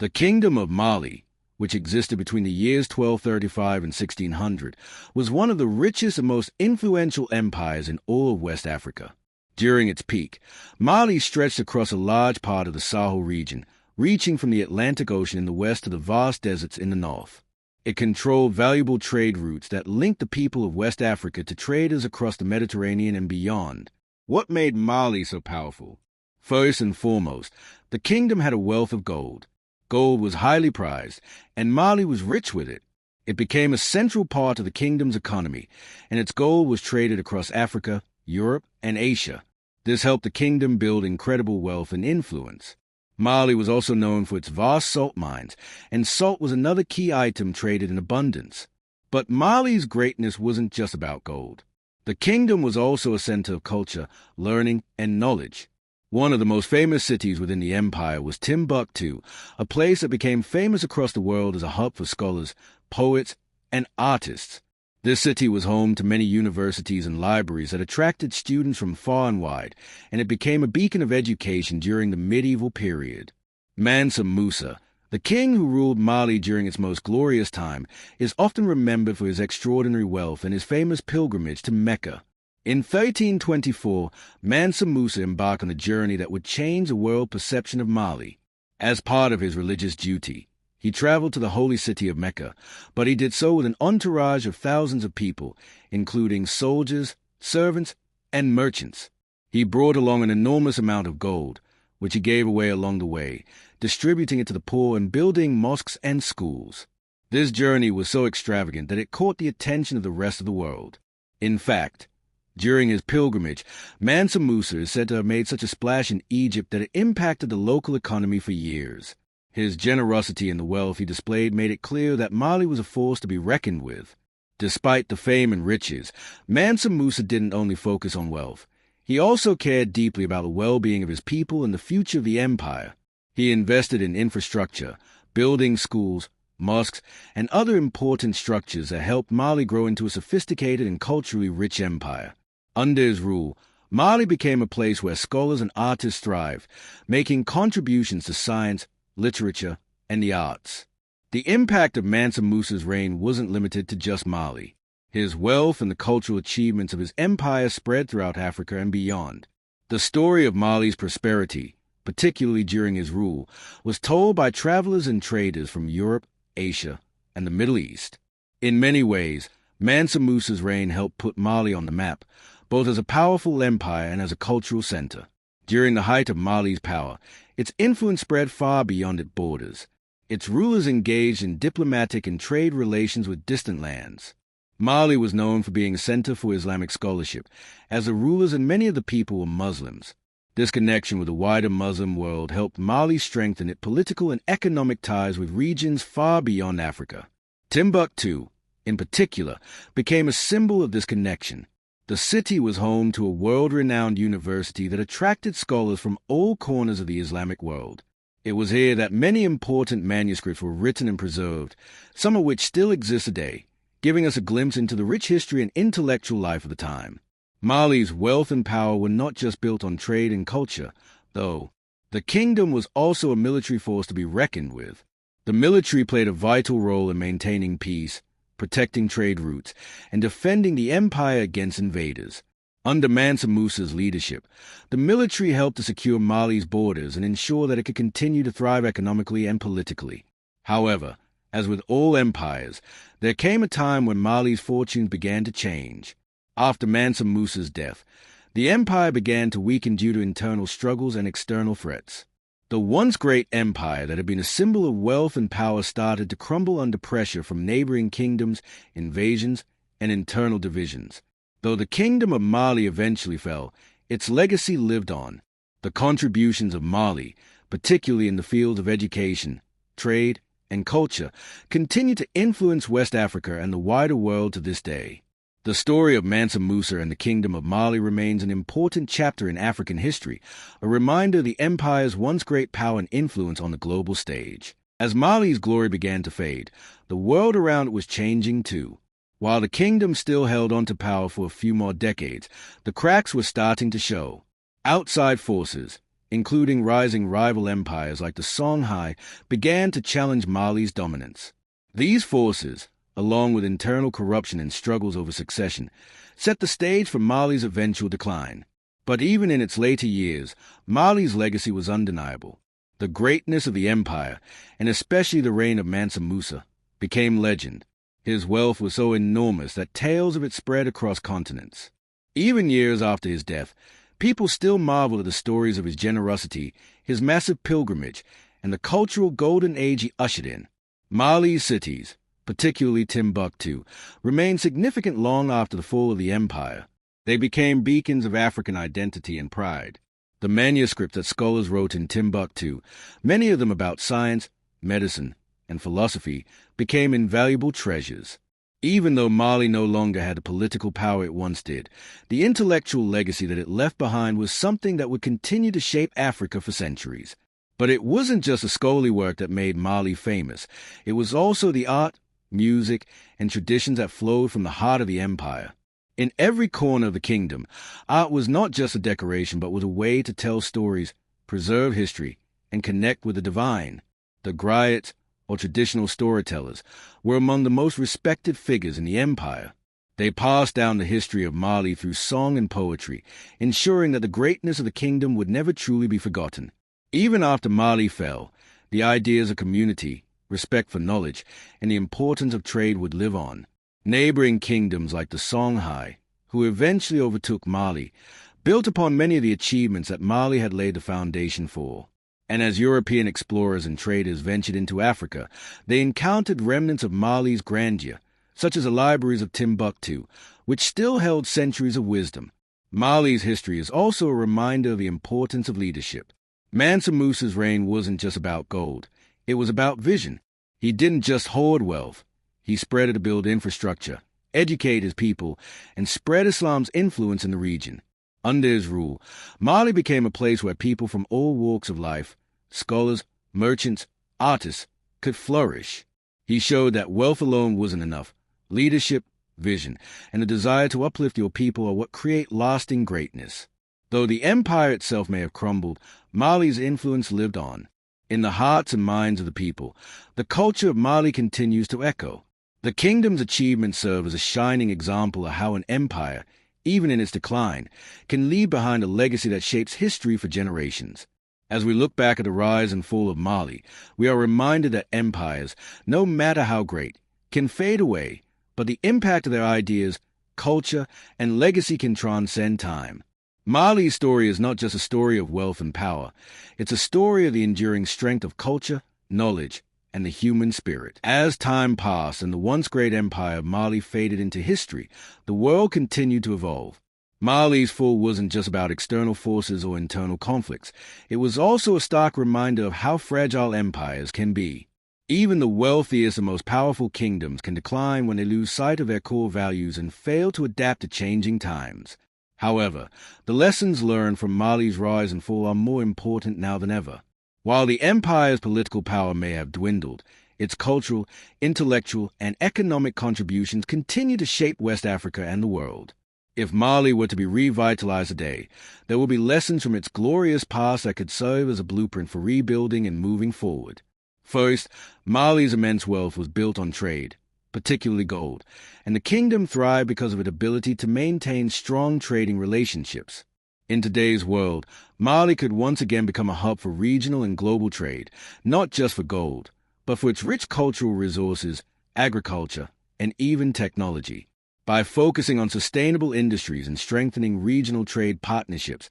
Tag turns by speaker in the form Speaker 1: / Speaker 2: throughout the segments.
Speaker 1: The Kingdom of Mali, which existed between the years 1235 and 1600, was one of the richest and most influential empires in all of West Africa. During its peak, Mali stretched across a large part of the Sahel region, reaching from the Atlantic Ocean in the west to the vast deserts in the north. It controlled valuable trade routes that linked the people of West Africa to traders across the Mediterranean and beyond. What made Mali so powerful? First and foremost, the kingdom had a wealth of gold. Gold was highly prized, and Mali was rich with it. It became a central part of the kingdom's economy, and its gold was traded across Africa, Europe, and Asia. This helped the kingdom build incredible wealth and influence. Mali was also known for its vast salt mines, and salt was another key item traded in abundance. But Mali's greatness wasn't just about gold. The kingdom was also a center of culture, learning, and knowledge. One of the most famous cities within the empire was Timbuktu, a place that became famous across the world as a hub for scholars, poets, and artists. This city was home to many universities and libraries that attracted students from far and wide, and it became a beacon of education during the medieval period. Mansa Musa, the king who ruled Mali during its most glorious time, is often remembered for his extraordinary wealth and his famous pilgrimage to Mecca. In 1324, Mansa Musa embarked on a journey that would change the world perception of Mali. As part of his religious duty, he traveled to the holy city of Mecca, but he did so with an entourage of thousands of people, including soldiers, servants, and merchants. He brought along an enormous amount of gold, which he gave away along the way, distributing it to the poor and building mosques and schools. This journey was so extravagant that it caught the attention of the rest of the world. In fact, during his pilgrimage, Mansa Musa is said to have made such a splash in Egypt that it impacted the local economy for years. His generosity and the wealth he displayed made it clear that Mali was a force to be reckoned with. Despite the fame and riches, Mansa Musa didn't only focus on wealth. He also cared deeply about the well-being of his people and the future of the empire. He invested in infrastructure, building schools, mosques, and other important structures that helped Mali grow into a sophisticated and culturally rich empire. Under his rule, Mali became a place where scholars and artists thrived, making contributions to science, literature, and the arts. The impact of Mansa Musa's reign wasn't limited to just Mali. His wealth and the cultural achievements of his empire spread throughout Africa and beyond. The story of Mali's prosperity, particularly during his rule, was told by travelers and traders from Europe, Asia, and the Middle East. In many ways, Mansa Musa's reign helped put Mali on the map, both as a powerful empire and as a cultural center. During the height of Mali's power, its influence spread far beyond its borders. Its rulers engaged in diplomatic and trade relations with distant lands. Mali was known for being a center for Islamic scholarship, as the rulers and many of the people were Muslims. This connection with the wider Muslim world helped Mali strengthen its political and economic ties with regions far beyond Africa. Timbuktu, in particular, became a symbol of this connection. The city was home to a world-renowned university that attracted scholars from all corners of the Islamic world. It was here that many important manuscripts were written and preserved, some of which still exist today, giving us a glimpse into the rich history and intellectual life of the time. Mali's wealth and power were not just built on trade and culture, though. The kingdom was also a military force to be reckoned with. The military played a vital role in maintaining peace, protecting trade routes, and defending the empire against invaders. Under Mansa Musa's leadership, the military helped to secure Mali's borders and ensure that it could continue to thrive economically and politically. However, as with all empires, there came a time when Mali's fortunes began to change. After Mansa Musa's death, the empire began to weaken due to internal struggles and external threats. The once great empire that had been a symbol of wealth and power started to crumble under pressure from neighboring kingdoms, invasions, and internal divisions. Though the kingdom of Mali eventually fell, its legacy lived on. The contributions of Mali, particularly in the fields of education, trade, and culture, continue to influence West Africa and the wider world to this day. The story of Mansa Musa and the Kingdom of Mali remains an important chapter in African history, a reminder of the empire's once great power and influence on the global stage. As Mali's glory began to fade, the world around it was changing too. While the kingdom still held on to power for a few more decades, the cracks were starting to show. Outside forces, including rising rival empires like the Songhai, began to challenge Mali's dominance. These forces, along with internal corruption and struggles over succession, set the stage for Mali's eventual decline. But even in its later years, Mali's legacy was undeniable. The greatness of the empire, and especially the reign of Mansa Musa, became legend. His wealth was so enormous that tales of it spread across continents. Even years after his death, people still marvel at the stories of his generosity, his massive pilgrimage, and the cultural golden age he ushered in. Mali's cities, particularly Timbuktu, remained significant long after the fall of the empire. They became beacons of African identity and pride. The manuscripts that scholars wrote in Timbuktu, many of them about science, medicine, and philosophy, became invaluable treasures. Even though Mali no longer had the political power it once did, the intellectual legacy that it left behind was something that would continue to shape Africa for centuries. But it wasn't just the scholarly work that made Mali famous. It was also the art, music, and traditions that flowed from the heart of the empire. In every corner of the kingdom, art was not just a decoration but was a way to tell stories, preserve history, and connect with the divine. The griots, or traditional storytellers, were among the most respected figures in the empire. They passed down the history of Mali through song and poetry, ensuring that the greatness of the kingdom would never truly be forgotten. Even after Mali fell, the ideas of community, respect for knowledge, and the importance of trade would live on. Neighboring kingdoms like the Songhai, who eventually overtook Mali, built upon many of the achievements that Mali had laid the foundation for. And as European explorers and traders ventured into Africa, they encountered remnants of Mali's grandeur, such as the libraries of Timbuktu, which still held centuries of wisdom. Mali's history is also a reminder of the importance of leadership. Mansa Musa's reign wasn't just about gold. It was about vision. He didn't just hoard wealth. He spread it to build infrastructure, educate his people, and spread Islam's influence in the region. Under his rule, Mali became a place where people from all walks of life, scholars, merchants, artists, could flourish. He showed that wealth alone wasn't enough. Leadership, vision, and the desire to uplift your people are what create lasting greatness. Though the empire itself may have crumbled, Mali's influence lived on. In the hearts and minds of the people, the culture of Mali continues to echo. The kingdom's achievements serve as a shining example of how an empire, even in its decline, can leave behind a legacy that shapes history for generations. As we look back at the rise and fall of Mali, we are reminded that empires, no matter how great, can fade away, but the impact of their ideas, culture, and legacy can transcend time. Mali's story is not just a story of wealth and power. It's a story of the enduring strength of culture, knowledge, and the human spirit. As time passed and the once great empire of Mali faded into history, the world continued to evolve. Mali's fall wasn't just about external forces or internal conflicts. It was also a stark reminder of how fragile empires can be. Even the wealthiest and most powerful kingdoms can decline when they lose sight of their core values and fail to adapt to changing times. However, the lessons learned from Mali's rise and fall are more important now than ever. While the empire's political power may have dwindled, its cultural, intellectual, and economic contributions continue to shape West Africa and the world. If Mali were to be revitalized today, there will be lessons from its glorious past that could serve as a blueprint for rebuilding and moving forward. First, Mali's immense wealth was built on trade, particularly gold, and the kingdom thrived because of its ability to maintain strong trading relationships. In today's world, Mali could once again become a hub for regional and global trade, not just for gold, but for its rich cultural resources, agriculture, and even technology. By focusing on sustainable industries and strengthening regional trade partnerships,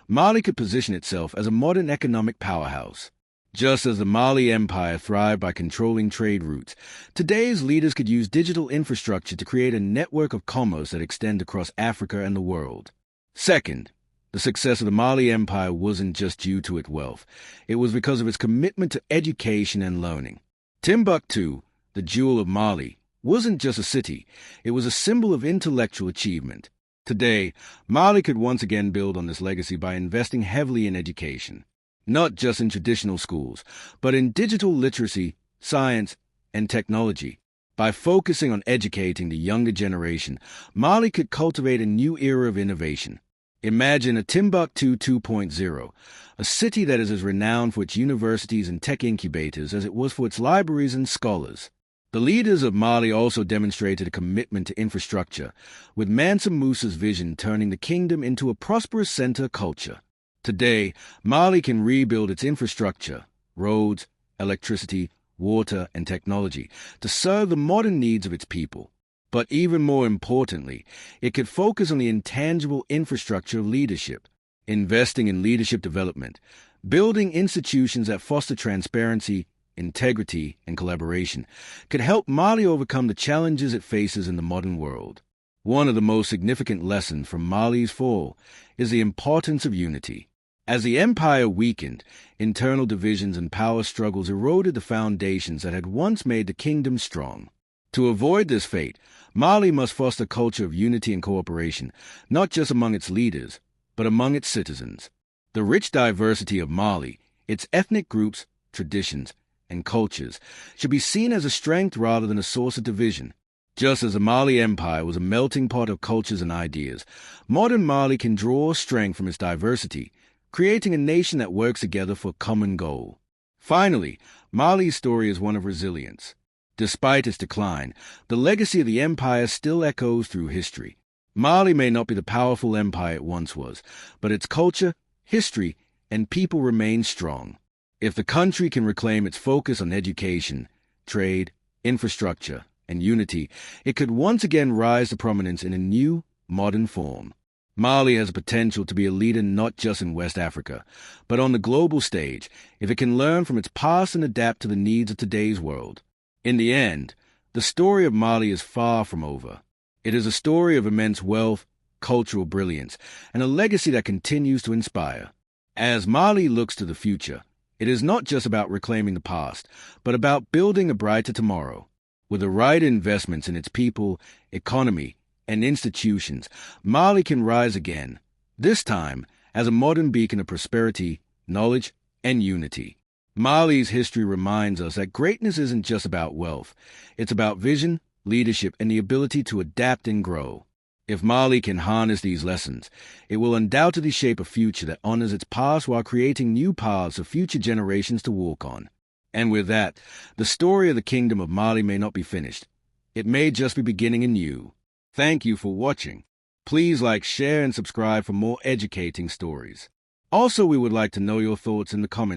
Speaker 1: Mali could position itself as a modern economic powerhouse. Just as the Mali Empire thrived by controlling trade routes, today's leaders could use digital infrastructure to create a network of commerce that extends across Africa and the world. Second, the success of the Mali Empire wasn't just due to its wealth. It was because of its commitment to education and learning. Timbuktu, the jewel of Mali, wasn't just a city. It was a symbol of intellectual achievement. Today, Mali could once again build on this legacy by investing heavily in education. Not just in traditional schools, but in digital literacy, science, and technology. By focusing on educating the younger generation, Mali could cultivate a new era of innovation. Imagine a Timbuktu 2.0, a city that is as renowned for its universities and tech incubators as it was for its libraries and scholars. The leaders of Mali also demonstrated a commitment to infrastructure, with Mansa Musa's vision turning the kingdom into a prosperous center culture. Today, Mali can rebuild its infrastructure, roads, electricity, water, and technology, to serve the modern needs of its people. But even more importantly, it could focus on the intangible infrastructure of leadership, investing in leadership development, building institutions that foster transparency, integrity, and collaboration, could help Mali overcome the challenges it faces in the modern world. One of the most significant lessons from Mali's fall is the importance of unity. As the empire weakened, internal divisions and power struggles eroded the foundations that had once made the kingdom strong. To avoid this fate, Mali must foster a culture of unity and cooperation, not just among its leaders, but among its citizens. The rich diversity of Mali, its ethnic groups, traditions, and cultures, should be seen as a strength rather than a source of division. Just as the Mali Empire was a melting pot of cultures and ideas, modern Mali can draw strength from its diversity, creating a nation that works together for a common goal. Finally, Mali's story is one of resilience. Despite its decline, the legacy of the empire still echoes through history. Mali may not be the powerful empire it once was, but its culture, history, and people remain strong. If the country can reclaim its focus on education, trade, infrastructure, and unity, it could once again rise to prominence in a new, modern form. Mali has potential to be a leader not just in West Africa, but on the global stage if it can learn from its past and adapt to the needs of today's world. In the end, the story of Mali is far from over. It is a story of immense wealth, cultural brilliance, and a legacy that continues to inspire. As Mali looks to the future, it is not just about reclaiming the past, but about building a brighter tomorrow. With the right investments in its people, economy, and institutions, Mali can rise again, this time as a modern beacon of prosperity, knowledge, and unity. Mali's history reminds us that greatness isn't just about wealth. It's about vision, leadership, and the ability to adapt and grow. If Mali can harness these lessons, it will undoubtedly shape a future that honors its past while creating new paths for future generations to walk on. And with that, the story of the Kingdom of Mali may not be finished. It may just be beginning anew. Thank you for watching. Please like, share, and subscribe for more educating stories. Also, we would like to know your thoughts in the comments.